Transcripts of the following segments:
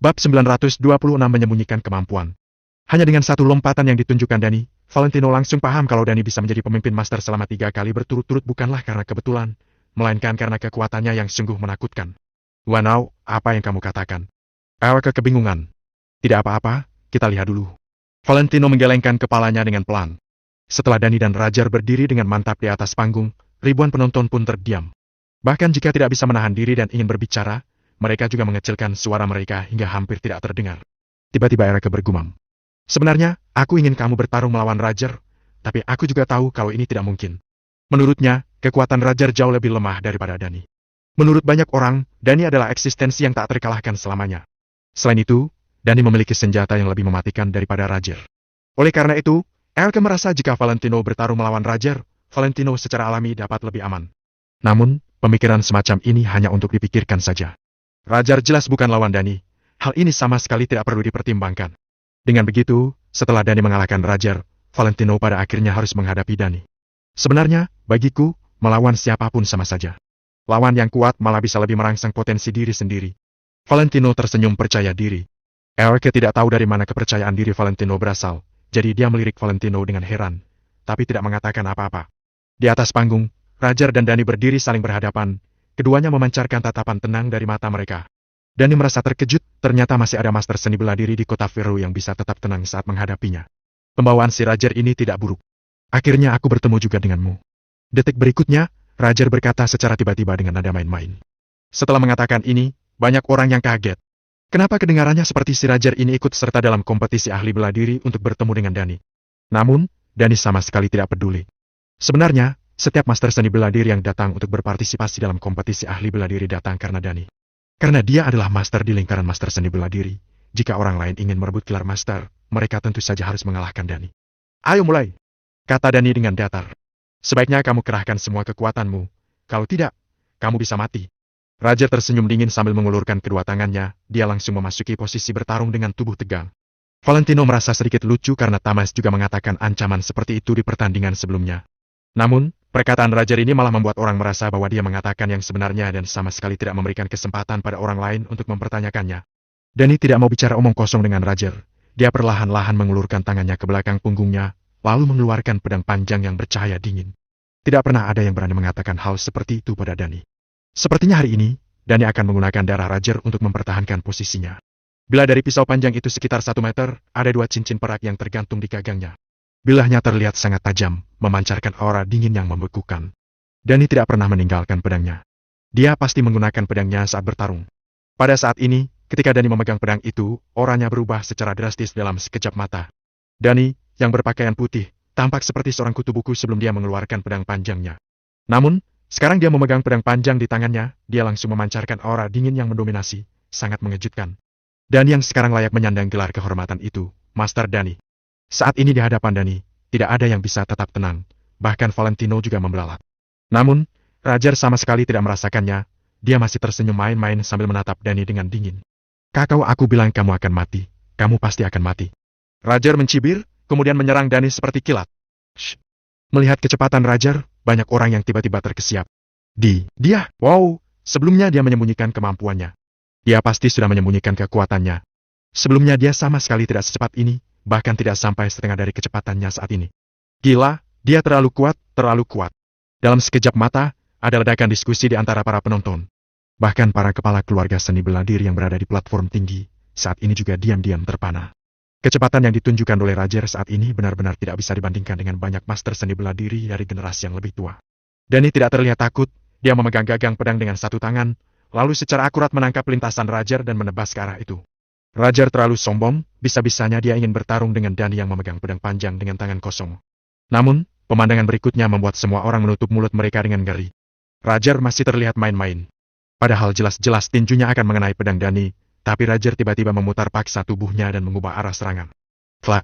Bab 926 menyembunyikan kemampuan. Hanya dengan satu lompatan yang ditunjukkan Dani, Valentino langsung paham kalau Dani bisa menjadi pemimpin master selama 3 kali berturut-turut bukanlah karena kebetulan, melainkan karena kekuatannya yang sungguh menakutkan. Wanau, apa yang kamu katakan? Elke kebingungan. Tidak apa-apa, kita lihat dulu. Valentino menggelengkan kepalanya dengan pelan. Setelah Dani dan Rajar berdiri dengan mantap di atas panggung, ribuan penonton pun terdiam. Bahkan jika tidak bisa menahan diri dan ingin berbicara, mereka juga mengecilkan suara mereka hingga hampir tidak terdengar. Tiba-tiba Elke bergumam. Sebenarnya, aku ingin kamu bertarung melawan Rajar, tapi aku juga tahu kalau ini tidak mungkin. Menurutnya, kekuatan Rajar jauh lebih lemah daripada Dani. Menurut banyak orang, Dani adalah eksistensi yang tak terkalahkan selamanya. Selain itu, Dani memiliki senjata yang lebih mematikan daripada Rajar. Oleh karena itu, Elke merasa jika Valentino bertarung melawan Rajar, Valentino secara alami dapat lebih aman. Namun, pemikiran semacam ini hanya untuk dipikirkan saja. Rajar jelas bukan lawan Dani. Hal ini sama sekali tidak perlu dipertimbangkan. Dengan begitu, setelah Dani mengalahkan Rajar, Valentino pada akhirnya harus menghadapi Dani. Sebenarnya, bagiku, melawan siapapun sama saja. Lawan yang kuat malah bisa lebih merangsang potensi diri sendiri. Valentino tersenyum percaya diri. Elke tidak tahu dari mana kepercayaan diri Valentino berasal, jadi dia melirik Valentino dengan heran, tapi tidak mengatakan apa-apa. Di atas panggung, Rajar dan Dani berdiri saling berhadapan. Keduanya memancarkan tatapan tenang dari mata mereka. Dani merasa terkejut, ternyata masih ada master seni bela diri di kota Vero yang bisa tetap tenang saat menghadapinya. Pembawaan si Rajar ini tidak buruk. Akhirnya aku bertemu juga denganmu. Detik berikutnya, Rajar berkata secara tiba-tiba dengan nada main-main. Setelah mengatakan ini, banyak orang yang kaget. Kenapa kedengarannya seperti si Rajar ini ikut serta dalam kompetisi ahli bela diri untuk bertemu dengan Dani? Namun, Dani sama sekali tidak peduli. Sebenarnya, setiap master seni bela diri yang datang untuk berpartisipasi dalam kompetisi ahli bela diri datang karena Dani. Karena dia adalah master di lingkaran master seni bela diri. Jika orang lain ingin merebut gelar master, mereka tentu saja harus mengalahkan Dani. Ayo mulai, kata Dani dengan datar. Sebaiknya kamu kerahkan semua kekuatanmu. Kalau tidak, kamu bisa mati. Rajar tersenyum dingin sambil mengulurkan kedua tangannya, dia langsung memasuki posisi bertarung dengan tubuh tegang. Valentino merasa sedikit lucu karena Tamas juga mengatakan ancaman seperti itu di pertandingan sebelumnya. Namun, perkataan Rajar ini malah membuat orang merasa bahwa dia mengatakan yang sebenarnya dan sama sekali tidak memberikan kesempatan pada orang lain untuk mempertanyakannya. Dani tidak mau bicara omong kosong dengan Rajar. Dia perlahan-lahan mengulurkan tangannya ke belakang punggungnya, lalu mengeluarkan pedang panjang yang bercahaya dingin. Tidak pernah ada yang berani mengatakan hal seperti itu pada Dani. Sepertinya hari ini, Dani akan menggunakan darah Rajar untuk mempertahankan posisinya. Bila dari pisau panjang itu sekitar 1 meter, ada 2 cincin perak yang tergantung di gagangnya. Bilahnya terlihat sangat tajam, memancarkan aura dingin yang membekukan. Dani tidak pernah meninggalkan pedangnya. Dia pasti menggunakan pedangnya saat bertarung. Pada saat ini, ketika Dani memegang pedang itu, auranya berubah secara drastis dalam sekejap mata. Dani, yang berpakaian putih, tampak seperti seorang kutu buku sebelum dia mengeluarkan pedang panjangnya. Namun, sekarang dia memegang pedang panjang di tangannya, dia langsung memancarkan aura dingin yang mendominasi, sangat mengejutkan. Dani yang sekarang layak menyandang gelar kehormatan itu, Master Dani. Saat ini di hadapan Dani, tidak ada yang bisa tetap tenang, bahkan Valentino juga membelalak. Namun, Rajar sama sekali tidak merasakannya, dia masih tersenyum main-main sambil menatap Dani dengan dingin. Kakau, aku bilang kamu akan mati, kamu pasti akan mati. Rajar mencibir, kemudian menyerang Dani seperti kilat. Shh. Melihat kecepatan Rajar, banyak orang yang tiba-tiba terkesiap. Wow, sebelumnya dia menyembunyikan kemampuannya. Dia pasti sudah menyembunyikan kekuatannya. Sebelumnya dia sama sekali tidak secepat ini, bahkan tidak sampai setengah dari kecepatannya saat ini. Gila, dia terlalu kuat, terlalu kuat. Dalam sekejap mata, ada ledakan diskusi di antara para penonton. Bahkan para kepala keluarga seni bela diri yang berada di platform tinggi, saat ini juga diam-diam terpana. Kecepatan yang ditunjukkan oleh Rajar saat ini benar-benar tidak bisa dibandingkan dengan banyak master seni bela diri dari generasi yang lebih tua. Dani tidak terlihat takut, dia memegang gagang pedang dengan satu tangan, lalu secara akurat menangkap lintasan Rajar dan menebas ke arah itu. Rajar terlalu sombong, bisa-bisanya dia ingin bertarung dengan Dani yang memegang pedang panjang dengan tangan kosong. Namun, pemandangan berikutnya membuat semua orang menutup mulut mereka dengan ngeri. Rajar masih terlihat main-main. Padahal jelas-jelas tinjunya akan mengenai pedang Dani, tapi Rajar tiba-tiba memutar paksa tubuhnya dan mengubah arah serangan. Klak!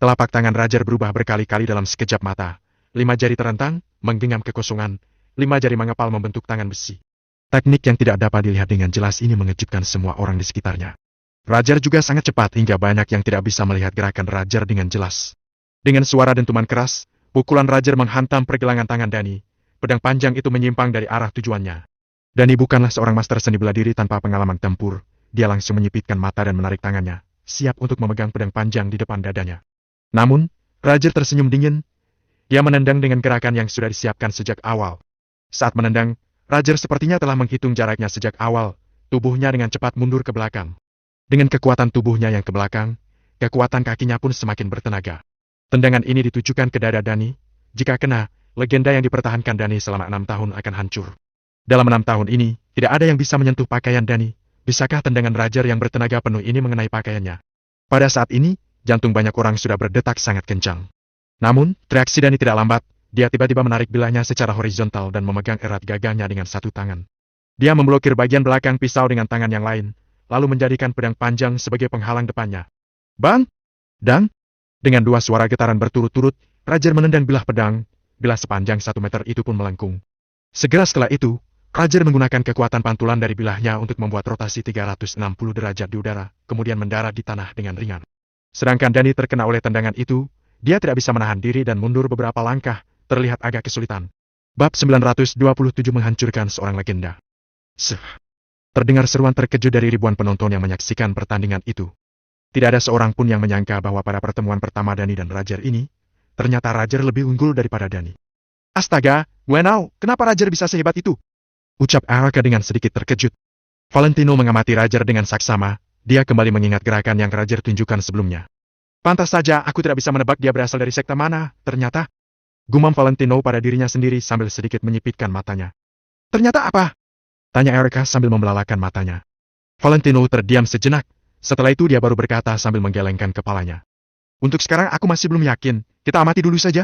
Telapak tangan Rajar berubah berkali-kali dalam sekejap mata. 5 jari terentang, menggenggam kekosongan, 5 jari mengepal membentuk tangan besi. Teknik yang tidak dapat dilihat dengan jelas ini mengejutkan semua orang di sekitarnya. Rajar juga sangat cepat hingga banyak yang tidak bisa melihat gerakan Rajar dengan jelas. Dengan suara dentuman keras, pukulan Rajar menghantam pergelangan tangan Dani. Pedang panjang itu menyimpang dari arah tujuannya. Dani bukanlah seorang master seni bela diri tanpa pengalaman tempur. dia langsung menyipitkan mata dan menarik tangannya, siap untuk memegang pedang panjang di depan dadanya. Namun, Roger tersenyum dingin. Dia menendang dengan gerakan yang sudah disiapkan sejak awal. Saat menendang, Roger sepertinya telah menghitung jaraknya sejak awal, tubuhnya dengan cepat mundur ke belakang. Dengan kekuatan tubuhnya yang ke belakang, kekuatan kakinya pun semakin bertenaga. Tendangan ini ditujukan ke dada Dani. Jika kena, legenda yang dipertahankan Dani selama 6 tahun akan hancur. Dalam 6 tahun ini, tidak ada yang bisa menyentuh pakaian Dani. Bisakah tendangan Roger yang bertenaga penuh ini mengenai pakaiannya? Pada saat ini, jantung banyak orang sudah berdetak sangat kencang. Namun, reaksi Dani tidak lambat. Dia tiba-tiba menarik bilahnya secara horizontal dan memegang erat gagahnya dengan satu tangan. Dia memblokir bagian belakang pisau dengan tangan yang lain, lalu menjadikan pedang panjang sebagai penghalang depannya. Bang! Dang! Dengan dua suara getaran berturut-turut, Roger menendang bilah pedang. Bilah sepanjang 1 meter itu pun melengkung. Segera setelah itu, Roger menggunakan kekuatan pantulan dari bilahnya untuk membuat rotasi 360 derajat di udara, kemudian mendarat di tanah dengan ringan. Sedangkan Dani terkena oleh tendangan itu, dia tidak bisa menahan diri dan mundur beberapa langkah, terlihat agak kesulitan. Bab 927 menghancurkan seorang legenda. Terdengar seruan terkejut dari ribuan penonton yang menyaksikan pertandingan itu. Tidak ada seorang pun yang menyangka bahwa pada pertemuan pertama Dani dan Roger ini, ternyata Roger lebih unggul daripada Dani. Astaga, wow, kenapa Roger bisa sehebat itu? Ucap Araka dengan sedikit terkejut. Valentino mengamati Roger dengan saksama, dia kembali mengingat gerakan yang Roger tunjukkan sebelumnya. Pantas saja aku tidak bisa menebak dia berasal dari sekte mana, ternyata. Gumam Valentino pada dirinya sendiri sambil sedikit menyipitkan matanya. Ternyata apa? Tanya Araka sambil membelalakan matanya. Valentino terdiam sejenak, setelah itu dia baru berkata sambil menggelengkan kepalanya. Untuk sekarang aku masih belum yakin, kita amati dulu saja.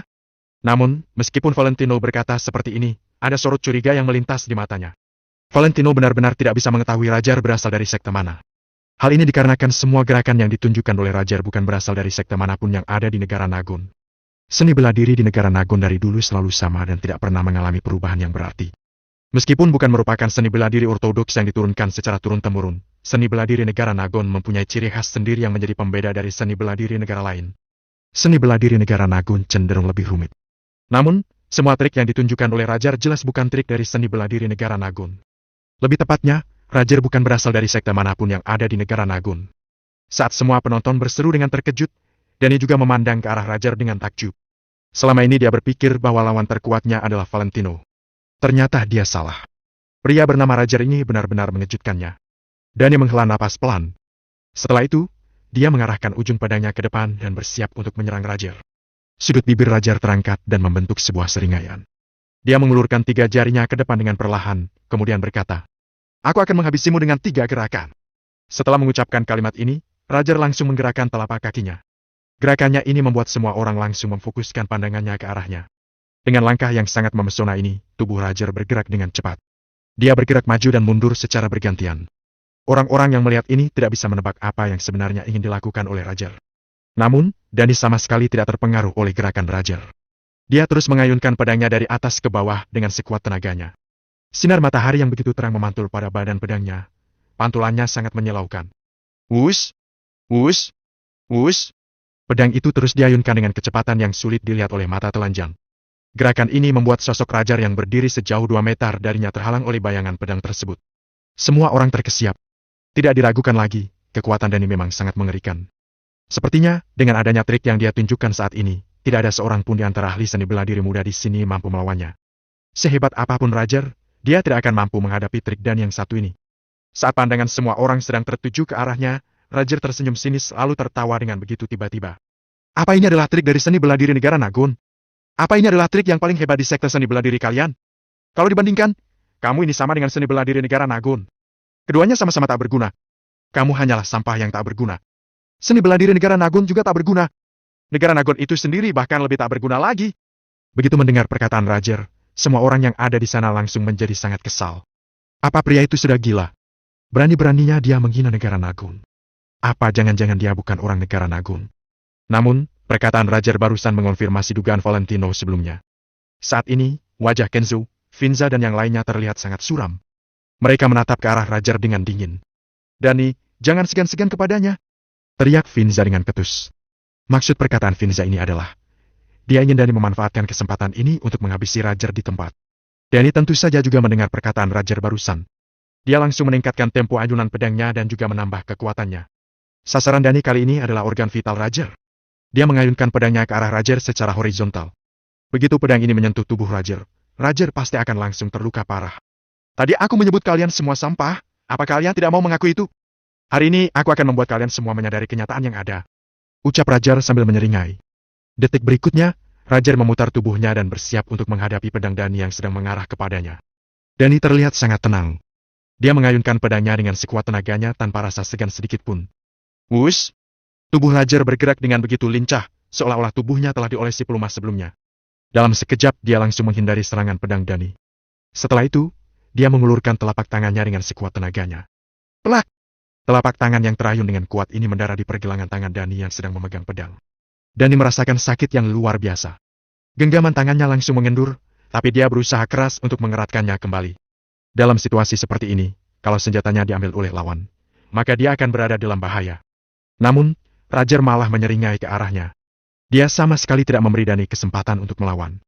Namun, meskipun Valentino berkata seperti ini, ada sorot curiga yang melintas di matanya. Valentino benar-benar tidak bisa mengetahui Roger berasal dari sekte mana. Hal ini dikarenakan semua gerakan yang ditunjukkan oleh Roger bukan berasal dari sekte manapun yang ada di negara Nagon. Seni bela diri di negara Nagon dari dulu selalu sama dan tidak pernah mengalami perubahan yang berarti. Meskipun bukan merupakan seni bela diri ortodoks yang diturunkan secara turun-temurun, seni bela diri negara Nagon mempunyai ciri khas sendiri yang menjadi pembeda dari seni bela diri negara lain. Seni bela diri negara Nagon cenderung lebih rumit. Namun, semua trik yang ditunjukkan oleh Roger jelas bukan trik dari seni bela diri negara Nagon. Lebih tepatnya, Roger bukan berasal dari sekte manapun yang ada di negara Nagon. Saat semua penonton berseru dengan terkejut, Dani juga memandang ke arah Roger dengan takjub. Selama ini dia berpikir bahwa lawan terkuatnya adalah Valentino. Ternyata dia salah. Pria bernama Roger ini benar-benar mengejutkannya. Dani menghela napas pelan. Setelah itu, dia mengarahkan ujung pedangnya ke depan dan bersiap untuk menyerang Roger. Sudut bibir Roger terangkat dan membentuk sebuah seringaian. Dia mengulurkan 3 jarinya ke depan dengan perlahan, kemudian berkata, "Aku akan menghabisimu dengan 3 gerakan." Setelah mengucapkan kalimat ini, Roger langsung menggerakkan telapak kakinya. Gerakannya ini membuat semua orang langsung memfokuskan pandangannya ke arahnya. Dengan langkah yang sangat memesona ini, tubuh Roger bergerak dengan cepat. Dia bergerak maju dan mundur secara bergantian. Orang-orang yang melihat ini tidak bisa menebak apa yang sebenarnya ingin dilakukan oleh Roger. Namun, Dani sama sekali tidak terpengaruh oleh gerakan Roger. Dia terus mengayunkan pedangnya dari atas ke bawah dengan sekuat tenaganya. Sinar matahari yang begitu terang memantul pada badan pedangnya. Pantulannya sangat menyilaukan. Wush! Wush! Wush! Pedang itu terus diayunkan dengan kecepatan yang sulit dilihat oleh mata telanjang. Gerakan ini membuat sosok Roger yang berdiri sejauh 2 meter darinya terhalang oleh bayangan pedang tersebut. Semua orang terkesiap. Tidak diragukan lagi, kekuatan Dani memang sangat mengerikan. Sepertinya, dengan adanya trik yang dia tunjukkan saat ini, tidak ada seorang pun di antara ahli seni bela diri muda di sini mampu melawannya. Sehebat apapun Roger, dia tidak akan mampu menghadapi trik Dani yang satu ini. Saat pandangan semua orang sedang tertuju ke arahnya, Roger tersenyum sinis lalu tertawa dengan begitu tiba-tiba. Apa ini adalah trik dari seni bela diri negara Nagon? Apa ini adalah trik yang paling hebat di sekte seni bela diri kalian? Kalau dibandingkan, kamu ini sama dengan seni bela diri negara Nagon. Keduanya sama-sama tak berguna. Kamu hanyalah sampah yang tak berguna. Seni bela diri negara Nagon juga tak berguna. Negara Nagon itu sendiri bahkan lebih tak berguna lagi. Begitu mendengar perkataan Roger, semua orang yang ada di sana langsung menjadi sangat kesal. Apa pria itu sudah gila? Berani-beraninya dia menghina negara Nagon. Apa jangan-jangan dia bukan orang negara Nagon? Namun, perkataan Roger barusan mengonfirmasi dugaan Valentino sebelumnya. Saat ini, wajah Kenzo, Finza dan yang lainnya terlihat sangat suram. Mereka menatap ke arah Roger dengan dingin. Dani, jangan segan-segan kepadanya, teriak Finza dengan ketus. Maksud perkataan Finza ini adalah, dia ingin Dani memanfaatkan kesempatan ini untuk menghabisi Roger di tempat. Dani tentu saja juga mendengar perkataan Roger barusan. Dia langsung meningkatkan tempo ayunan pedangnya dan juga menambah kekuatannya. Sasaran Dani kali ini adalah organ vital Roger. Dia mengayunkan pedangnya ke arah Roger secara horizontal. Begitu pedang ini menyentuh tubuh Roger, Roger pasti akan langsung terluka parah. Tadi aku menyebut kalian semua sampah, apa kalian tidak mau mengaku itu? Hari ini aku akan membuat kalian semua menyadari kenyataan yang ada. Ucap Roger sambil menyeringai. Detik berikutnya, Roger memutar tubuhnya dan bersiap untuk menghadapi pedang Dani yang sedang mengarah kepadanya. Dani terlihat sangat tenang. Dia mengayunkan pedangnya dengan sekuat tenaganya tanpa rasa segan sedikit pun. Wush! Tubuh Roger bergerak dengan begitu lincah, seolah-olah tubuhnya telah diolesi pelumas sebelumnya. Dalam sekejap dia langsung menghindari serangan pedang Dani. Setelah itu, dia mengulurkan telapak tangannya dengan sekuat tenaganya. Pelak! Telapak tangan yang terayun dengan kuat ini mendarat di pergelangan tangan Dani yang sedang memegang pedang. Dani merasakan sakit yang luar biasa. Genggaman tangannya langsung mengendur, tapi dia berusaha keras untuk mengeratkannya kembali. Dalam situasi seperti ini, kalau senjatanya diambil oleh lawan, maka dia akan berada dalam bahaya. Namun, Roger malah menyeringai ke arahnya. Dia sama sekali tidak memberi Dani kesempatan untuk melawan.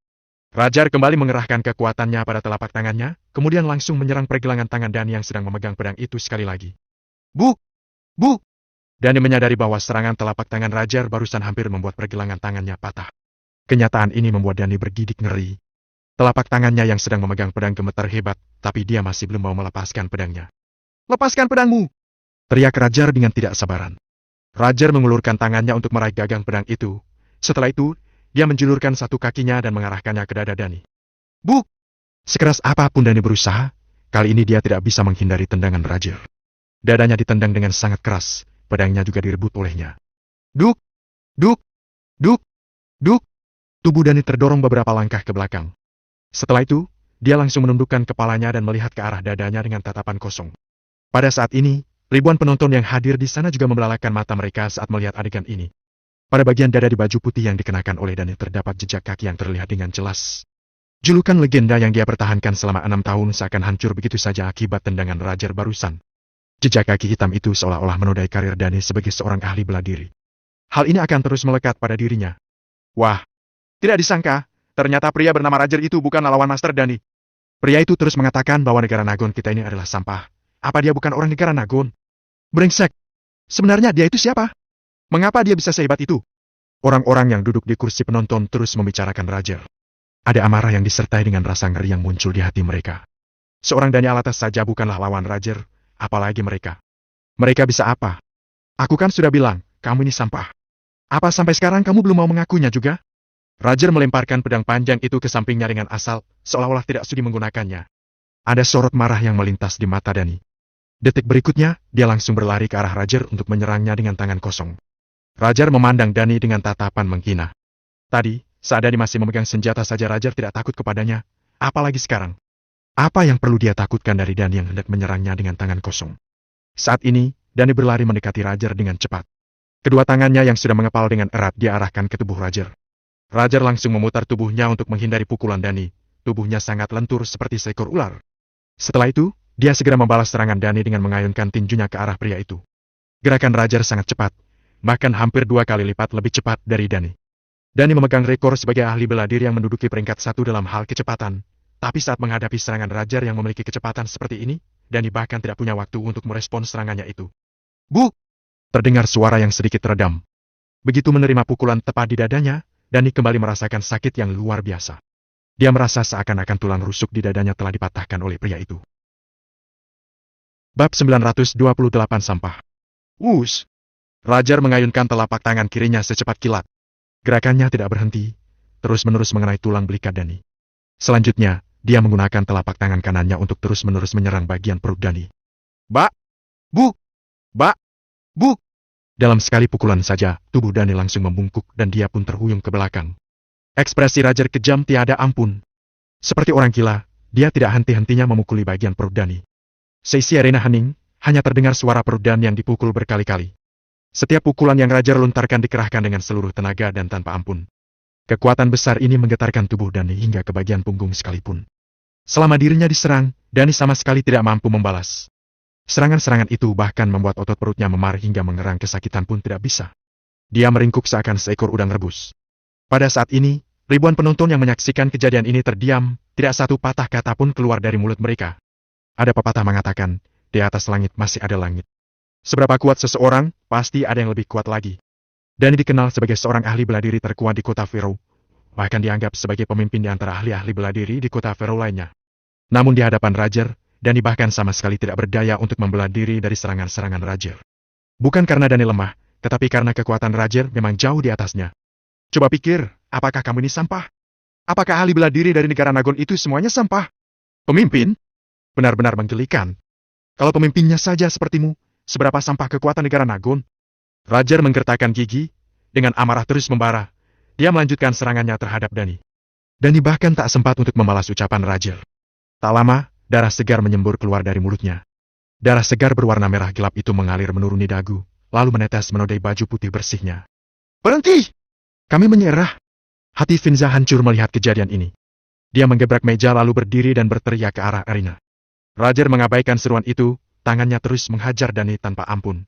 Roger kembali mengerahkan kekuatannya pada telapak tangannya, kemudian langsung menyerang pergelangan tangan Dani yang sedang memegang pedang itu sekali lagi. Bu! Bu! Dani menyadari bahwa serangan telapak tangan Roger barusan hampir membuat pergelangan tangannya patah. Kenyataan ini membuat Dani bergidik ngeri. Telapak tangannya yang sedang memegang pedang gemetar hebat, tapi dia masih belum mau melepaskan pedangnya. Lepaskan pedangmu! Teriak Roger dengan tidak sabaran. Roger mengulurkan tangannya untuk meraih gagang pedang itu. Setelah itu, dia menjulurkan satu kakinya dan mengarahkannya ke dada Dani. Bu! Sekeras apapun Dani berusaha, kali ini dia tidak bisa menghindari tendangan Roger. Dadanya ditendang dengan sangat keras, pedangnya juga direbut olehnya. Duk! Duk! Duk! Duk! Tubuh Dani terdorong beberapa langkah ke belakang. Setelah itu, dia langsung menundukkan kepalanya dan melihat ke arah dadanya dengan tatapan kosong. Pada saat ini, ribuan penonton yang hadir di sana juga membelalakan mata mereka saat melihat adegan ini. Pada bagian dada di baju putih yang dikenakan oleh Dani terdapat jejak kaki yang terlihat dengan jelas. Julukan legenda yang dia pertahankan selama 6 tahun seakan hancur begitu saja akibat tendangan Roger barusan. Jejak kaki hitam itu seolah-olah menodai karir Dani sebagai seorang ahli bela diri. Hal ini akan terus melekat pada dirinya. Wah, tidak disangka, ternyata pria bernama Roger itu bukan lawan Master Dani. Pria itu terus mengatakan bahwa negara Nagon kita ini adalah sampah. Apa dia bukan orang negara Nagon? Brengsek! Sebenarnya dia itu siapa? Mengapa dia bisa sehebat itu? Orang-orang yang duduk di kursi penonton terus membicarakan Roger. Ada amarah yang disertai dengan rasa ngeri yang muncul di hati mereka. Seorang Dani Alatas saja bukanlah lawan Roger, apalagi mereka. Mereka bisa apa? Aku kan sudah bilang, kamu ini sampah. Apa sampai sekarang kamu belum mau mengakuinya juga? Roger melemparkan pedang panjang itu ke sampingnya dengan asal, seolah-olah tidak sudi menggunakannya. Ada sorot marah yang melintas di mata Dani. Detik berikutnya, dia langsung berlari ke arah Roger untuk menyerangnya dengan tangan kosong. Roger memandang Dani dengan tatapan menghina. Tadi, saat Dani masih memegang senjata saja Roger tidak takut kepadanya, apalagi sekarang. Apa yang perlu dia takutkan dari Dani yang hendak menyerangnya dengan tangan kosong? Saat ini, Dani berlari mendekati Roger dengan cepat. Kedua tangannya yang sudah mengepal dengan erat dia arahkan ke tubuh Roger. Roger langsung memutar tubuhnya untuk menghindari pukulan Dani. Tubuhnya sangat lentur seperti seekor ular. Setelah itu, dia segera membalas serangan Dani dengan mengayunkan tinjunya ke arah pria itu. Gerakan Roger sangat cepat, bahkan hampir 2 kali lipat lebih cepat dari Dani. Dani memegang rekor sebagai ahli bela diri yang menduduki peringkat 1 dalam hal kecepatan. Tapi saat menghadapi serangan Roger yang memiliki kecepatan seperti ini, Dani bahkan tidak punya waktu untuk merespons serangannya itu. Bu! Terdengar suara yang sedikit redam. Begitu menerima pukulan tepat di dadanya, Dani kembali merasakan sakit yang luar biasa. Dia merasa seakan-akan tulang rusuk di dadanya telah dipatahkan oleh pria itu. Bab 928 Sampah. Wush! Roger mengayunkan telapak tangan kirinya secepat kilat. Gerakannya tidak berhenti, terus-menerus mengenai tulang belikat Dani. Selanjutnya, dia menggunakan telapak tangan kanannya untuk terus-menerus menyerang bagian perut Dani. Ba! Bu! Ba! Bu! Dalam sekali pukulan saja, tubuh Dani langsung membungkuk dan dia pun terhuyung ke belakang. Ekspresi Roger kejam tiada ampun. Seperti orang gila, dia tidak henti-hentinya memukuli bagian perut Dani. Seisi arena hening, hanya terdengar suara perut Dani yang dipukul berkali-kali. Setiap pukulan yang Roger lontarkan dikerahkan dengan seluruh tenaga dan tanpa ampun. Kekuatan besar ini menggetarkan tubuh Dani hingga ke bagian punggung sekalipun. Selama dirinya diserang, Dani sama sekali tidak mampu membalas. Serangan-serangan itu bahkan membuat otot perutnya memar hingga mengerang kesakitan pun tidak bisa. Dia meringkuk seakan seekor udang rebus. Pada saat ini, ribuan penonton yang menyaksikan kejadian ini terdiam, tidak satu patah kata pun keluar dari mulut mereka. Ada pepatah mengatakan, di atas langit masih ada langit. Seberapa kuat seseorang, pasti ada yang lebih kuat lagi. Dani dikenal sebagai seorang ahli bela diri terkuat di kota Fero. Bahkan dianggap sebagai pemimpin di antara ahli-ahli bela diri di kota Fero lainnya. Namun di hadapan Roger, Dani bahkan sama sekali tidak berdaya untuk membela diri dari serangan-serangan Roger. Bukan karena Dani lemah, tetapi karena kekuatan Roger memang jauh di atasnya. Coba pikir, apakah kamu ini sampah? Apakah ahli bela diri dari negara Nagon itu semuanya sampah? Pemimpin? Benar-benar menggelikan. Kalau pemimpinnya saja sepertimu, seberapa sampah kekuatan negara Nagon? Roger menggertakkan gigi, dengan amarah terus membara. Dia melanjutkan serangannya terhadap Dani. Dani bahkan tak sempat untuk membalas ucapan Roger. Tak lama, darah segar menyembur keluar dari mulutnya. Darah segar berwarna merah gelap itu mengalir menuruni dagu, lalu menetes menodai baju putih bersihnya. Berhenti! Kami menyerah. Hati Finza hancur melihat kejadian ini. Dia menggebrak meja lalu berdiri dan berteriak ke arah Arina. Roger mengabaikan seruan itu, tangannya terus menghajar Dani tanpa ampun.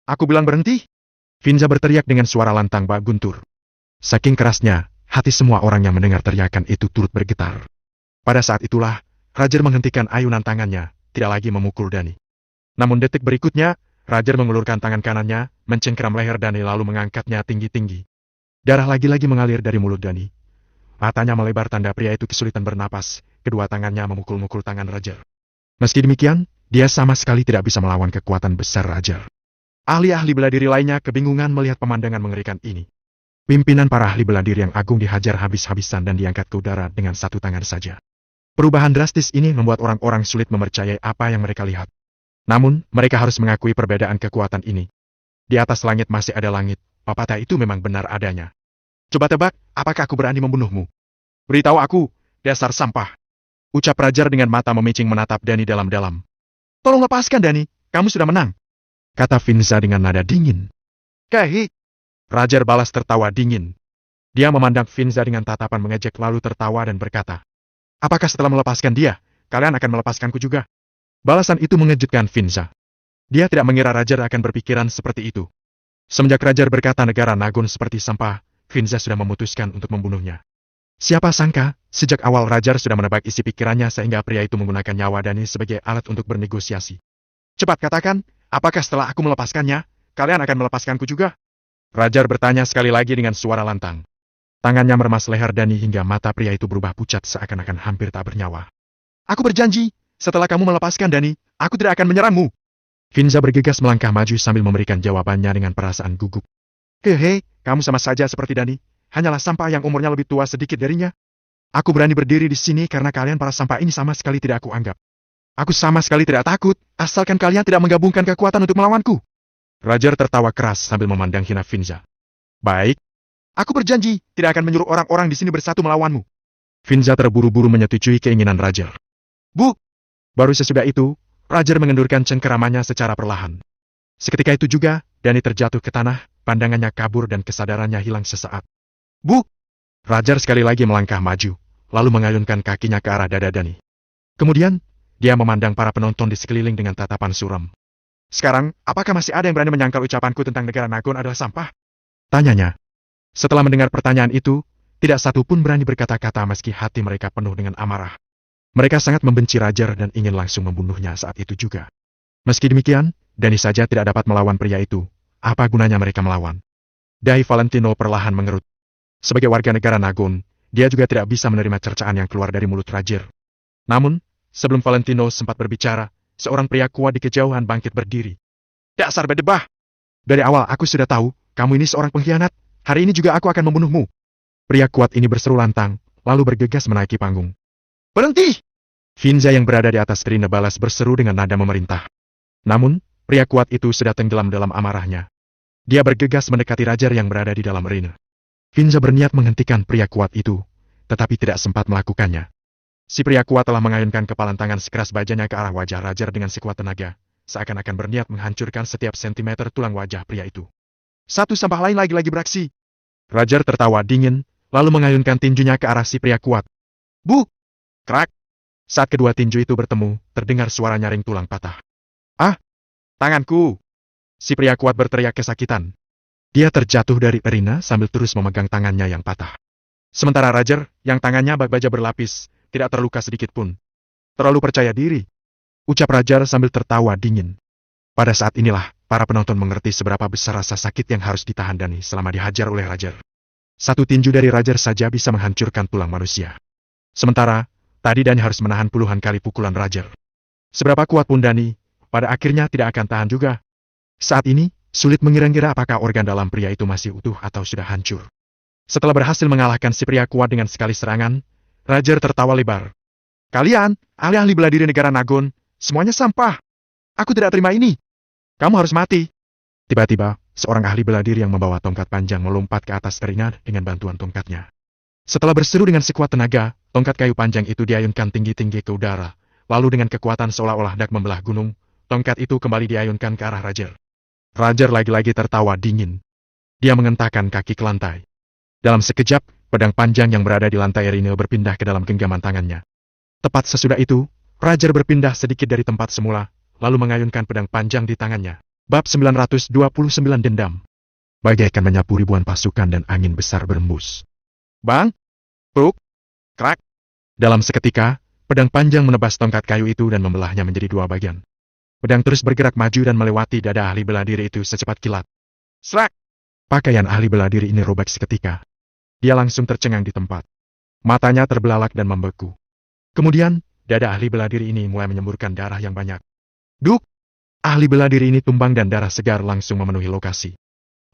Aku bilang berhenti! Finza berteriak dengan suara lantang bak guntur. Saking kerasnya, hati semua orang yang mendengar teriakan itu turut bergetar. Pada saat itulah, Roger menghentikan ayunan tangannya, tidak lagi memukul Dani. Namun detik berikutnya, Roger mengulurkan tangan kanannya, mencengkeram leher Dani lalu mengangkatnya tinggi-tinggi. Darah lagi-lagi mengalir dari mulut Dani. Matanya melebar tanda pria itu kesulitan bernapas, kedua tangannya memukul-mukul tangan Roger. Meski demikian, dia sama sekali tidak bisa melawan kekuatan besar Roger. Ahli-ahli bela diri lainnya kebingungan melihat pemandangan mengerikan ini. Pimpinan para ahli bela diri yang agung dihajar habis-habisan dan diangkat ke udara dengan satu tangan saja. Perubahan drastis ini membuat orang-orang sulit mempercayai apa yang mereka lihat. Namun, mereka harus mengakui perbedaan kekuatan ini. Di atas langit masih ada langit, pepatah itu memang benar adanya. Coba tebak, apakah aku berani membunuhmu? Beritahu aku, dasar sampah. Ucap Roger dengan mata memicing menatap Dani dalam-dalam. Tolong lepaskan Dani, kamu sudah menang. Kata Finza dengan nada dingin. Kehi. Roger balas tertawa dingin. Dia memandang Finza dengan tatapan mengejek lalu tertawa dan berkata, apakah setelah melepaskan dia, kalian akan melepaskanku juga? Balasan itu mengejutkan Finza. Dia tidak mengira Roger akan berpikiran seperti itu. Semenjak Roger berkata negara Nagon seperti sampah, Finza sudah memutuskan untuk membunuhnya. Siapa sangka, sejak awal Roger sudah menebak isi pikirannya sehingga pria itu menggunakan nyawa Dani sebagai alat untuk bernegosiasi. Cepat katakan, apakah setelah aku melepaskannya, kalian akan melepaskanku juga? Roger bertanya sekali lagi dengan suara lantang. Tangannya meremas leher Dani hingga mata pria itu berubah pucat seakan-akan hampir tak bernyawa. Aku berjanji, setelah kamu melepaskan Dani, aku tidak akan menyerangmu. Finza bergegas melangkah maju sambil memberikan jawabannya dengan perasaan gugup. Hehe, kamu sama saja seperti Dani, hanyalah sampah yang umurnya lebih tua sedikit darinya. Aku berani berdiri di sini karena kalian para sampah ini sama sekali tidak aku anggap. Aku sama sekali tidak takut, asalkan kalian tidak menggabungkan kekuatan untuk melawanku. Roger tertawa keras sambil memandang hina Finza. Baik. Aku berjanji, tidak akan menyuruh orang-orang di sini bersatu melawanmu. Finza terburu-buru menyetujui keinginan Roger. Bu! Baru sesudah itu, Roger mengendurkan cengkeramannya secara perlahan. Seketika itu juga, Dani terjatuh ke tanah, pandangannya kabur dan kesadarannya hilang sesaat. Bu! Roger sekali lagi melangkah maju, lalu mengayunkan kakinya ke arah dada Dani. Kemudian, dia memandang para penonton di sekeliling dengan tatapan suram. Sekarang, apakah masih ada yang berani menyangkal ucapanku tentang negara Nagon adalah sampah? Tanyanya. Setelah mendengar pertanyaan itu, tidak satu pun berani berkata-kata meski hati mereka penuh dengan amarah. Mereka sangat membenci Roger dan ingin langsung membunuhnya saat itu juga. Meski demikian, Dani saja tidak dapat melawan pria itu. Apa gunanya mereka melawan? Dai Valentino perlahan mengerut. Sebagai warga negara Nagon, dia juga tidak bisa menerima cercaan yang keluar dari mulut Roger. Namun, sebelum Valentino sempat berbicara, seorang pria kuat di kejauhan bangkit berdiri. Dasar bedebah! Dari awal aku sudah tahu, kamu ini seorang pengkhianat. Hari ini juga aku akan membunuhmu. Pria kuat ini berseru lantang, lalu bergegas menaiki panggung. Berhenti! Finza yang berada di atas tribune balas berseru dengan nada memerintah. Namun, pria kuat itu sudah tenggelam dalam amarahnya. Dia bergegas mendekati Roger yang berada di dalam arena. Finza berniat menghentikan pria kuat itu, tetapi tidak sempat melakukannya. Si pria kuat telah mengayunkan kepalan tangan sekeras bajanya ke arah wajah Roger dengan sekuat tenaga, seakan-akan berniat menghancurkan setiap sentimeter tulang wajah pria itu. Satu sampah lain lagi-lagi beraksi. Roger tertawa dingin, lalu mengayunkan tinjunya ke arah si pria kuat. Bu! Krak! Saat kedua tinju itu bertemu, terdengar suara nyaring tulang patah. Ah! Tanganku! Si pria kuat berteriak kesakitan. Dia terjatuh dari arena sambil terus memegang tangannya yang patah. Sementara Roger, yang tangannya bak baja berlapis, tidak terluka sedikit pun. Terlalu percaya diri. Ucap Rajar sambil tertawa dingin. Pada saat inilah, para penonton mengerti seberapa besar rasa sakit yang harus ditahan Dani selama dihajar oleh Rajar. Satu tinju dari Rajar saja bisa menghancurkan tulang manusia. Sementara, tadi Dani harus menahan puluhan kali pukulan Rajar. Seberapa kuat pun Dani, pada akhirnya tidak akan tahan juga. Saat ini, sulit mengira-ngira apakah organ dalam pria itu masih utuh atau sudah hancur. Setelah berhasil mengalahkan si pria kuat dengan sekali serangan, Rajar tertawa lebar. Kalian, ahli-ahli bela diri negara Nagon, semuanya sampah. Aku tidak terima ini. Kamu harus mati. Tiba-tiba, seorang ahli bela diri yang membawa tongkat panjang melompat ke atas Erina dengan bantuan tongkatnya. Setelah berseru dengan sekuat tenaga, tongkat kayu panjang itu diayunkan tinggi-tinggi ke udara. Lalu dengan kekuatan seolah-olah hendak membelah gunung, tongkat itu kembali diayunkan ke arah Rajar. Rajar lagi-lagi tertawa dingin. Dia mengentakkan kaki ke lantai. Dalam sekejap, pedang panjang yang berada di lantai Erina berpindah ke dalam genggaman tangannya. Tepat sesudah itu, Rajar berpindah sedikit dari tempat semula, lalu mengayunkan pedang panjang di tangannya. Bab 929 Dendam. Bagaikan menyapu ribuan pasukan dan angin besar berembus. Bang! Pruk! Krak! Dalam seketika, pedang panjang menebas tongkat kayu itu dan membelahnya menjadi dua bagian. Pedang terus bergerak maju dan melewati dada ahli bela diri itu secepat kilat. Srak! Pakaian ahli bela diri ini robek seketika. Dia langsung tercengang di tempat. Matanya terbelalak dan membeku. Kemudian, dada ahli bela diri ini mulai menyemburkan darah yang banyak. Duk! Ahli bela diri ini tumbang dan darah segar langsung memenuhi lokasi.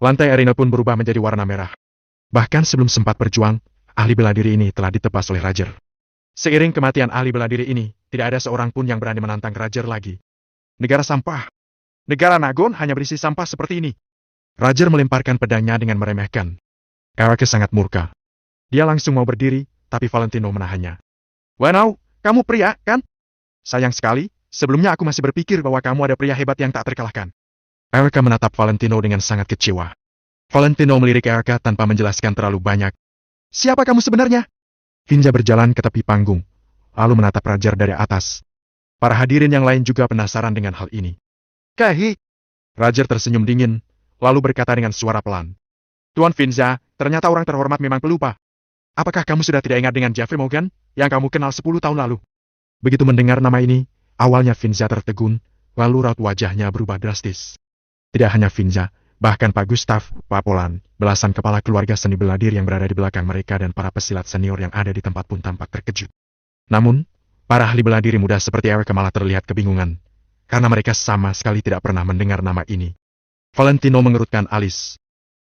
Lantai arena pun berubah menjadi warna merah. Bahkan sebelum sempat berjuang, ahli bela diri ini telah ditebas oleh Rajar. Seiring kematian ahli bela diri ini, tidak ada seorang pun yang berani menantang Rajar lagi. Negara sampah. Negara Nagon hanya berisi sampah seperti ini. Rajar melemparkan pedangnya dengan meremehkan. Erika sangat murka. Dia langsung mau berdiri, tapi Valentino menahannya. Wow, kamu pria, kan? Sayang sekali, sebelumnya aku masih berpikir bahwa kamu ada pria hebat yang tak terkalahkan. Erika menatap Valentino dengan sangat kecewa. Valentino melirik Erika tanpa menjelaskan terlalu banyak. Siapa kamu sebenarnya? Finja berjalan ke tepi panggung, lalu menatap Rajar dari atas. Para hadirin yang lain juga penasaran dengan hal ini. Kahi! Rajar tersenyum dingin, lalu berkata dengan suara pelan. Tuan Finja, ternyata orang terhormat memang pelupa. Apakah kamu sudah tidak ingat dengan Jeffrey Morgan, yang kamu kenal 10 tahun lalu? Begitu mendengar nama ini, awalnya Finja tertegun, lalu raut wajahnya berubah drastis. Tidak hanya Finja, bahkan Pak Gustav, Pak Polan, belasan kepala keluarga seni bela diri yang berada di belakang mereka dan para pesilat senior yang ada di tempat pun tampak terkejut. Namun, para ahli bela diri muda seperti Erika malah terlihat kebingungan, karena mereka sama sekali tidak pernah mendengar nama ini. Valentino mengerutkan alis.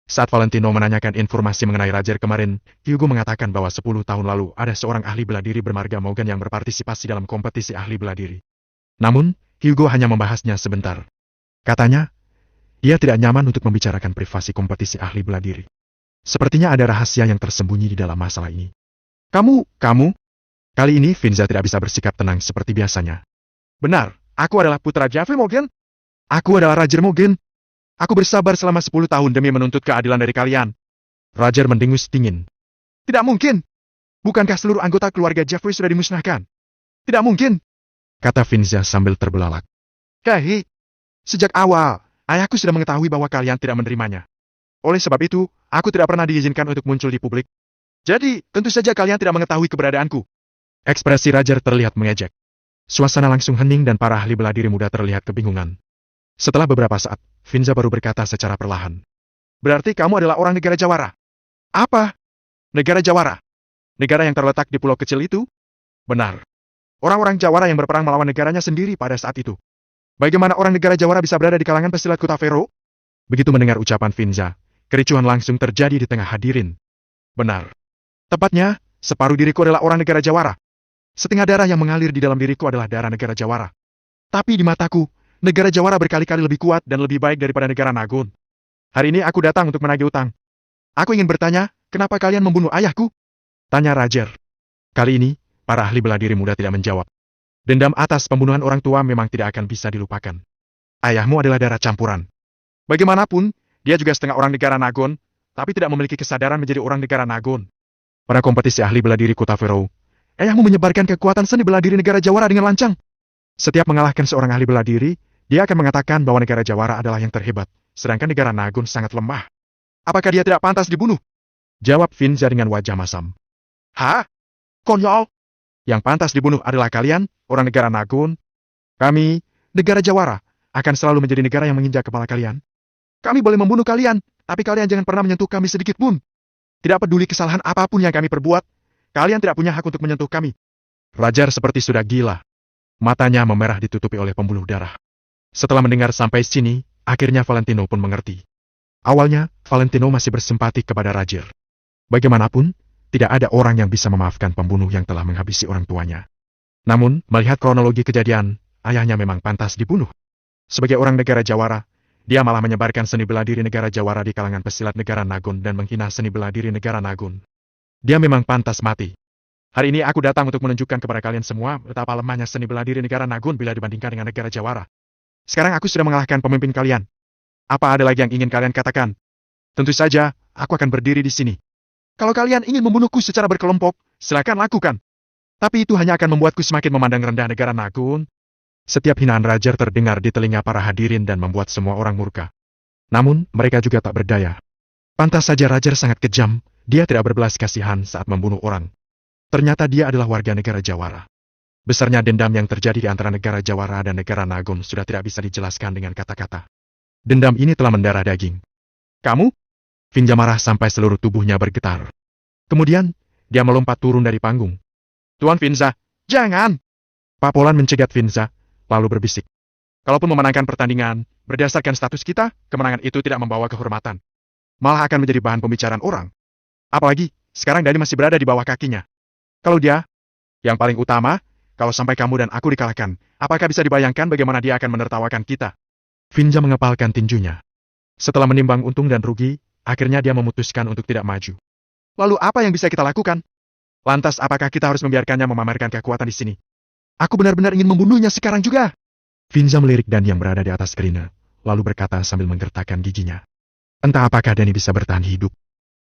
Saat Valentino menanyakan informasi mengenai Rajar kemarin, Hugo mengatakan bahwa 10 tahun lalu ada seorang ahli bela diri bermarga Morgan yang berpartisipasi dalam kompetisi ahli bela diri. Namun, Hugo hanya membahasnya sebentar. Katanya, dia tidak nyaman untuk membicarakan privasi kompetisi ahli bela diri. Sepertinya ada rahasia yang tersembunyi di dalam masalah ini. Kamu. Kali ini Finja tidak bisa bersikap tenang seperti biasanya. Benar, aku adalah putra Jeffrey Morgan. Aku adalah Rajar Morgan. Aku bersabar selama 10 tahun demi menuntut keadilan dari kalian. Rajar mendengus dingin. Tidak mungkin. Bukankah seluruh anggota keluarga Jeffrey sudah dimusnahkan? Tidak mungkin, kata Finja sambil terbelalak. Kahi, sejak awal, ayahku sudah mengetahui bahwa kalian tidak menerimanya. Oleh sebab itu, aku tidak pernah diizinkan untuk muncul di publik. Jadi, tentu saja kalian tidak mengetahui keberadaanku. Ekspresi Rajar terlihat mengejek. Suasana langsung hening dan para ahli bela diri muda terlihat kebingungan. Setelah beberapa saat, Finja baru berkata secara perlahan. Berarti kamu adalah orang negara Jawara. Apa? Negara Jawara? Negara yang terletak di pulau kecil itu? Benar. Orang-orang Jawara yang berperang melawan negaranya sendiri pada saat itu. Bagaimana orang negara Jawara bisa berada di kalangan pesilat Kota Fero? Begitu mendengar ucapan Finja, kericuhan langsung terjadi di tengah hadirin. Benar. Tepatnya, separuh diriku adalah orang negara Jawara. Setengah darah yang mengalir di dalam diriku adalah darah negara Jawara. Tapi di mataku, negara Jawara berkali-kali lebih kuat dan lebih baik daripada negara Nagon. Hari ini aku datang untuk menagih utang. Aku ingin bertanya, kenapa kalian membunuh ayahku? Tanya Rajar. Kali ini, para ahli bela diri muda tidak menjawab. Dendam atas pembunuhan orang tua memang tidak akan bisa dilupakan. Ayahmu adalah darah campuran. Bagaimanapun, dia juga setengah orang negara Nagon, tapi tidak memiliki kesadaran menjadi orang negara Nagon. Pada kompetisi ahli bela diri Kota Fero, ayahmu menyebarkan kekuatan seni bela diri negara Jawara dengan lancang. Setiap mengalahkan seorang ahli bela diri, dia akan mengatakan bahwa negara Jawara adalah yang terhebat, sedangkan negara Nagon sangat lemah. Apakah dia tidak pantas dibunuh? Jawab Finja dengan wajah masam. Hah? Konyol? Yang pantas dibunuh adalah kalian, orang negara Nagon. Kami, negara Jawara, akan selalu menjadi negara yang menginjak kepala kalian. Kami boleh membunuh kalian, tapi kalian jangan pernah menyentuh kami sedikit pun. Tidak peduli kesalahan apapun yang kami perbuat, kalian tidak punya hak untuk menyentuh kami. Rajar seperti sudah gila. Matanya memerah ditutupi oleh pembuluh darah. Setelah mendengar sampai sini, akhirnya Valentino pun mengerti. Awalnya, Valentino masih bersimpati kepada Rajar. Bagaimanapun, tidak ada orang yang bisa memaafkan pembunuh yang telah menghabisi orang tuanya. Namun, melihat kronologi kejadian, ayahnya memang pantas dibunuh. Sebagai orang negara Jawara, dia malah menyebarkan seni bela diri negara Jawara di kalangan pesilat negara Nagun dan menghina seni bela diri negara Nagun. Dia memang pantas mati. Hari ini aku datang untuk menunjukkan kepada kalian semua betapa lemahnya seni bela diri negara Nagun bila dibandingkan dengan negara Jawara. Sekarang aku sudah mengalahkan pemimpin kalian. Apa ada lagi yang ingin kalian katakan? Tentu saja, aku akan berdiri di sini. Kalau kalian ingin membunuhku secara berkelompok, silakan lakukan. Tapi itu hanya akan membuatku semakin memandang rendah negara Nagun. Setiap hinaan Rajar terdengar di telinga para hadirin dan membuat semua orang murka. Namun, mereka juga tak berdaya. Pantas saja Rajar sangat kejam, dia tidak berbelas kasihan saat membunuh orang. Ternyata dia adalah warga negara Jawara. Besarnya dendam yang terjadi di antara negara Jawara dan negara Nagun sudah tidak bisa dijelaskan dengan kata-kata. Dendam ini telah mendarah daging. Kamu? Finja marah sampai seluruh tubuhnya bergetar. Kemudian, dia melompat turun dari panggung. Tuan Finza, jangan! Pak Polan mencegat Finza, lalu berbisik. Kalaupun memenangkan pertandingan, berdasarkan status kita, kemenangan itu tidak membawa kehormatan. Malah akan menjadi bahan pembicaraan orang. Apalagi, sekarang Dani masih berada di bawah kakinya. Kalau dia, yang paling utama, kalau sampai kamu dan aku dikalahkan, apakah bisa dibayangkan bagaimana dia akan menertawakan kita? Finja mengepalkan tinjunya. Setelah menimbang untung dan rugi, akhirnya dia memutuskan untuk tidak maju. Lalu apa yang bisa kita lakukan? Lantas apakah kita harus membiarkannya memamerkan kekuatan di sini? Aku benar-benar ingin membunuhnya sekarang juga. Finja melirik Dani yang berada di atas arena, lalu berkata sambil menggertakkan giginya. Entah apakah Dani bisa bertahan hidup.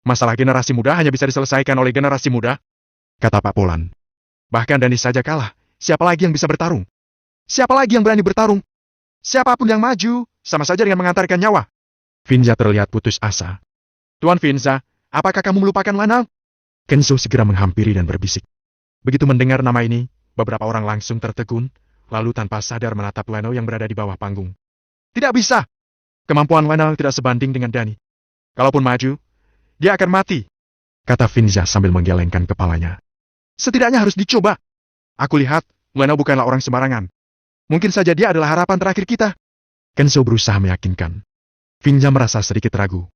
Masalah generasi muda hanya bisa diselesaikan oleh generasi muda, kata Pak Polan. Bahkan Dani saja kalah, siapa lagi yang bisa bertarung? Siapa lagi yang berani bertarung? Siapapun yang maju, sama saja dengan mengantarkan nyawa. Finja terlihat putus asa. Tuan Finza, apakah kamu melupakan Lanao? Kenzo segera menghampiri dan berbisik. Begitu mendengar nama ini, beberapa orang langsung tertegun, lalu tanpa sadar menatap Lanao yang berada di bawah panggung. Tidak bisa! Kemampuan Lanao tidak sebanding dengan Dani. Kalaupun maju, dia akan mati, kata Finza sambil menggelengkan kepalanya. Setidaknya harus dicoba. Aku lihat, Lanao bukanlah orang sembarangan. Mungkin saja dia adalah harapan terakhir kita. Kenzo berusaha meyakinkan. Finja merasa sedikit ragu.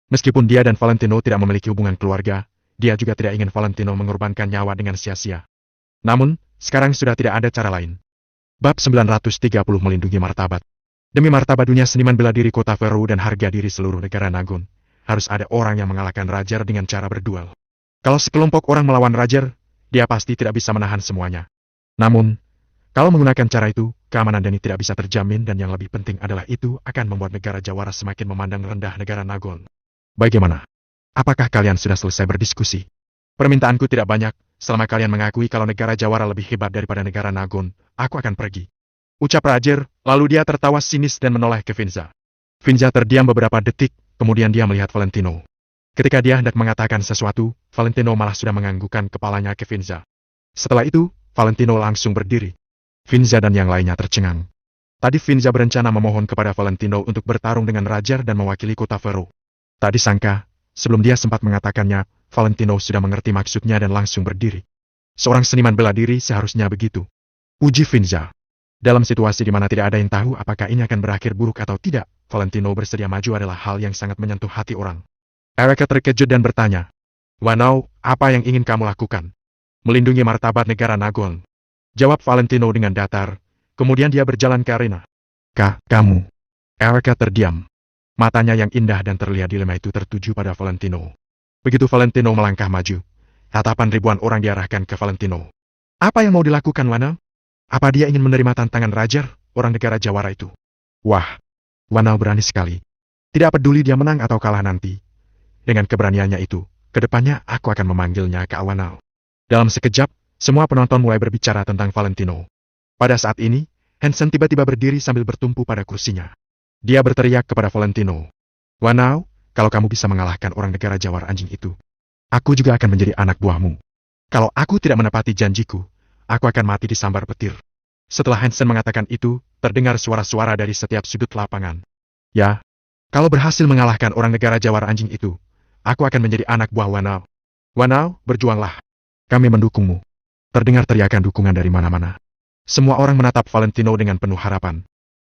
Meskipun dia dan Valentino tidak memiliki hubungan keluarga, dia juga tidak ingin Valentino mengorbankan nyawa dengan sia-sia. Namun, sekarang sudah tidak ada cara lain. Bab 930 melindungi martabat. Demi martabat dunia seniman bela diri kota Veru dan harga diri seluruh negara Nagun, harus ada orang yang mengalahkan Rajar dengan cara berduel. Kalau sekelompok orang melawan Rajar, dia pasti tidak bisa menahan semuanya. Namun, kalau menggunakan cara itu, keamanan Dani tidak bisa terjamin dan yang lebih penting adalah itu akan membuat negara Jawara semakin memandang rendah negara Nagun. Bagaimana? Apakah kalian sudah selesai berdiskusi? Permintaanku tidak banyak, selama kalian mengakui kalau negara Jawara lebih hebat daripada negara Nagun, aku akan pergi. Ucap Rajar, lalu dia tertawa sinis dan menoleh ke Finza. Finza terdiam beberapa detik, kemudian dia melihat Valentino. Ketika dia hendak mengatakan sesuatu, Valentino malah sudah menganggukkan kepalanya ke Finza. Setelah itu, Valentino langsung berdiri. Finza dan yang lainnya tercengang. Tadi Finza berencana memohon kepada Valentino untuk bertarung dengan Rajar dan mewakili kota Veru. Tak disangka, sebelum dia sempat mengatakannya, Valentino sudah mengerti maksudnya dan langsung berdiri. Seorang seniman bela diri seharusnya begitu. Uji Finza. Dalam situasi di mana tidak ada yang tahu apakah ini akan berakhir buruk atau tidak, Valentino bersedia maju adalah hal yang sangat menyentuh hati orang. Erika terkejut dan bertanya, Lanao, apa yang ingin kamu lakukan? Melindungi martabat negara Nagun. Jawab Valentino dengan datar, kemudian dia berjalan ke arena. Kamu. Erika terdiam. Matanya yang indah dan terlihat dilema itu tertuju pada Valentino. Begitu Valentino melangkah maju, tatapan ribuan orang diarahkan ke Valentino. Apa yang mau dilakukan Lanao? Apa dia ingin menerima tantangan Rajar, orang negara Jawara itu? Wah, Lanao berani sekali. Tidak peduli dia menang atau kalah nanti. Dengan keberaniannya itu, kedepannya aku akan memanggilnya Kak Lanao. Dalam sekejap, semua penonton mulai berbicara tentang Valentino. Pada saat ini, Hansen tiba-tiba berdiri sambil bertumpu pada kursinya. Dia berteriak kepada Valentino. Lanao, kalau kamu bisa mengalahkan orang negara Jawara anjing itu, aku juga akan menjadi anak buahmu. Kalau aku tidak menepati janjiku, aku akan mati disambar petir. Setelah Hansen mengatakan itu, terdengar suara-suara dari setiap sudut lapangan. Ya, kalau berhasil mengalahkan orang negara Jawara anjing itu, aku akan menjadi anak buah Wanao. Wanao, berjuanglah. Kami mendukungmu. Terdengar teriakan dukungan dari mana-mana. Semua orang menatap Valentino dengan penuh harapan.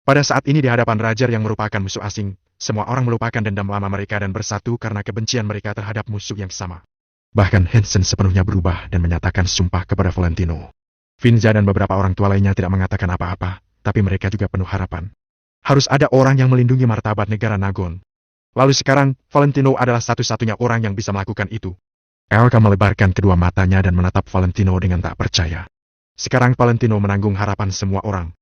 Pada saat ini di hadapan Rajar yang merupakan musuh asing, semua orang melupakan dendam lama mereka dan bersatu karena kebencian mereka terhadap musuh yang sama. Bahkan Hansen sepenuhnya berubah dan menyatakan sumpah kepada Valentino. Finja dan beberapa orang tua lainnya tidak mengatakan apa-apa, tapi mereka juga penuh harapan. Harus ada orang yang melindungi martabat negara Nagon. Lalu sekarang, Valentino adalah satu-satunya orang yang bisa melakukan itu. Elka melebarkan kedua matanya dan menatap Valentino dengan tak percaya. Sekarang Valentino menanggung harapan semua orang.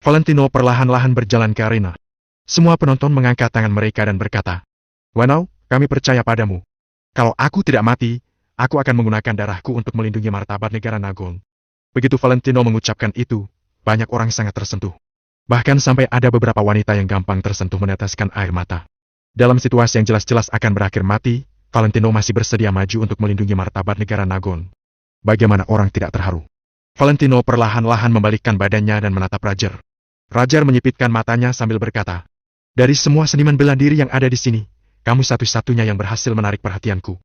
Valentino perlahan-lahan berjalan ke arena. Semua penonton mengangkat tangan mereka dan berkata, "Wanao, kami percaya padamu. Kalau aku tidak mati, aku akan menggunakan darahku untuk melindungi martabat negara Nagon." Begitu Valentino mengucapkan itu, banyak orang sangat tersentuh. Bahkan sampai ada beberapa wanita yang gampang tersentuh meneteskan air mata. Dalam situasi yang jelas-jelas akan berakhir mati, Valentino masih bersedia maju untuk melindungi martabat negara Nagon. Bagaimana orang tidak terharu? Valentino perlahan-lahan membalikkan badannya dan menatap Rajar. Rajar menyipitkan matanya sambil berkata, "Dari semua seniman bela diri yang ada di sini, kamu satu-satunya yang berhasil menarik perhatianku.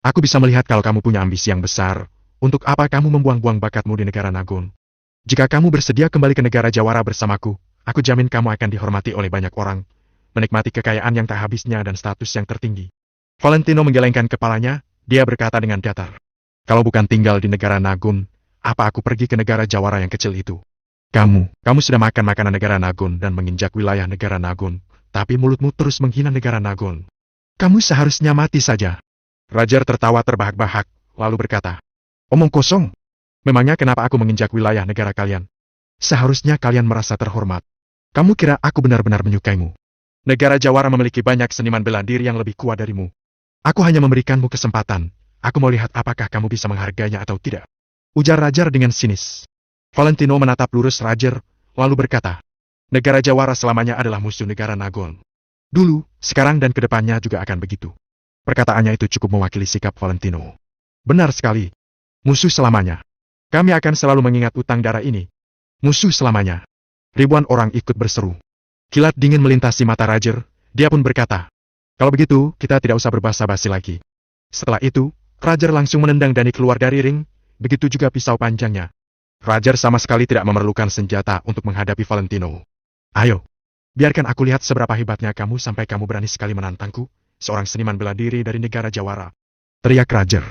Aku bisa melihat kalau kamu punya ambisi yang besar. Untuk apa kamu membuang-buang bakatmu di negara Nagon? Jika kamu bersedia kembali ke negara Jawara bersamaku, aku jamin kamu akan dihormati oleh banyak orang, menikmati kekayaan yang tak habisnya dan status yang tertinggi." Valentino menggelengkan kepalanya, dia berkata dengan datar, "Kalau bukan tinggal di negara Nagon, apa aku pergi ke negara Jawara yang kecil itu? Kamu sudah makan makanan negara Nagon dan menginjak wilayah negara Nagon, tapi mulutmu terus menghina negara Nagon. Kamu seharusnya mati saja." Rajar tertawa terbahak-bahak, lalu berkata, "Omong kosong. Memangnya kenapa aku menginjak wilayah negara kalian? Seharusnya kalian merasa terhormat. Kamu kira aku benar-benar menyukaimu? Negara Jawara memiliki banyak seniman bela diri yang lebih kuat darimu. Aku hanya memberikanmu kesempatan. Aku mau lihat apakah kamu bisa menghargainya atau tidak." Ujar Rajar dengan sinis. Valentino menatap lurus Rajar, lalu berkata, "Negara Jawara selamanya adalah musuh negara Nagon. Dulu, sekarang dan kedepannya juga akan begitu." Perkataannya itu cukup mewakili sikap Valentino. Benar sekali. Musuh selamanya. Kami akan selalu mengingat utang darah ini. Musuh selamanya. Ribuan orang ikut berseru. Kilat dingin melintasi mata Rajar, dia pun berkata, "Kalau begitu, kita tidak usah berbasa-basi lagi." Setelah itu, Rajar langsung menendang Dani keluar dari ring, begitu juga pisau panjangnya. Rajar sama sekali tidak memerlukan senjata untuk menghadapi Valentino. "Ayo, biarkan aku lihat seberapa hebatnya kamu sampai kamu berani sekali menantangku, seorang seniman bela diri dari negara Jawara," teriak Rajar.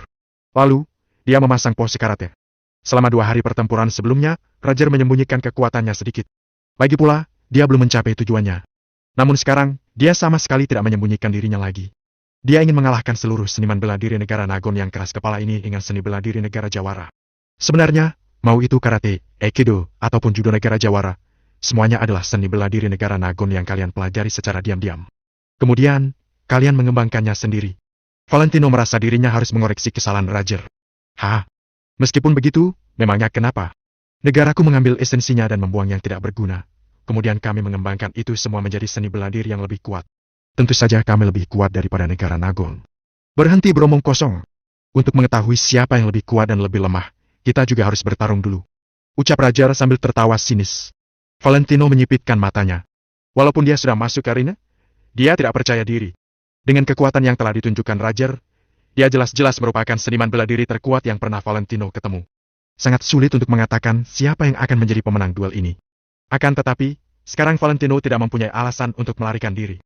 Lalu, dia memasang pose karate. Selama 2 hari pertempuran sebelumnya, Rajar menyembunyikan kekuatannya sedikit. Lagi pula, dia belum mencapai tujuannya. Namun sekarang, dia sama sekali tidak menyembunyikan dirinya lagi. Dia ingin mengalahkan seluruh seniman bela diri negara Nagon yang keras kepala ini dengan seni bela diri negara Jawara. Sebenarnya, mau itu karate, aikido, ataupun judo negara Jawara, semuanya adalah seni bela diri negara Nagon yang kalian pelajari secara diam-diam. Kemudian, kalian mengembangkannya sendiri. Valentino merasa dirinya harus mengoreksi kesalahan Rajar. Meskipun begitu, memangnya kenapa? Negaraku mengambil esensinya dan membuang yang tidak berguna. Kemudian kami mengembangkan itu semua menjadi seni bela diri yang lebih kuat. Tentu saja kami lebih kuat daripada negara Nagon. Berhenti beromong kosong. Untuk mengetahui siapa yang lebih kuat dan lebih lemah, kita juga harus bertarung dulu. Ucap Rajar sambil tertawa sinis. Valentino menyipitkan matanya. Walaupun dia sudah masuk ke arena, dia tidak percaya diri. Dengan kekuatan yang telah ditunjukkan Rajar, dia jelas-jelas merupakan seniman bela diri terkuat yang pernah Valentino ketemu. Sangat sulit untuk mengatakan siapa yang akan menjadi pemenang duel ini. Akan tetapi, sekarang Valentino tidak mempunyai alasan untuk melarikan diri.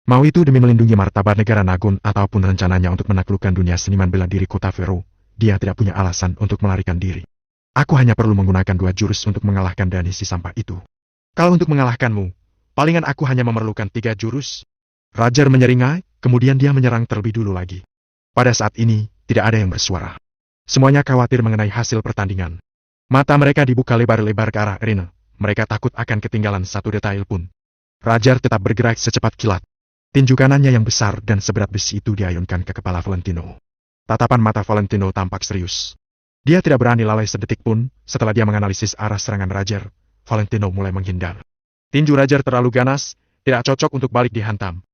Mau itu demi melindungi martabat negara Nagon ataupun rencananya untuk menaklukkan dunia seniman bela diri kota Vero, dia tidak punya alasan untuk melarikan diri. Aku hanya perlu menggunakan 2 jurus untuk mengalahkan Dani si sampah itu. Kalau untuk mengalahkanmu, palingan aku hanya memerlukan 3 jurus. Rajar menyeringai, kemudian dia menyerang terlebih dulu lagi. Pada saat ini, tidak ada yang bersuara. Semuanya khawatir mengenai hasil pertandingan. Mata mereka dibuka lebar-lebar ke arah arena. Mereka takut akan ketinggalan satu detail pun. Rajar tetap bergerak secepat kilat. Tinju kanannya yang besar dan seberat besi itu diayunkan ke kepala Valentino. Tatapan mata Valentino tampak serius. Dia tidak berani lalai sedetik pun. Setelah dia menganalisis arah serangan Rajar, Valentino mulai menghindar. Tinju Rajar terlalu ganas, tidak cocok untuk balik dihantam.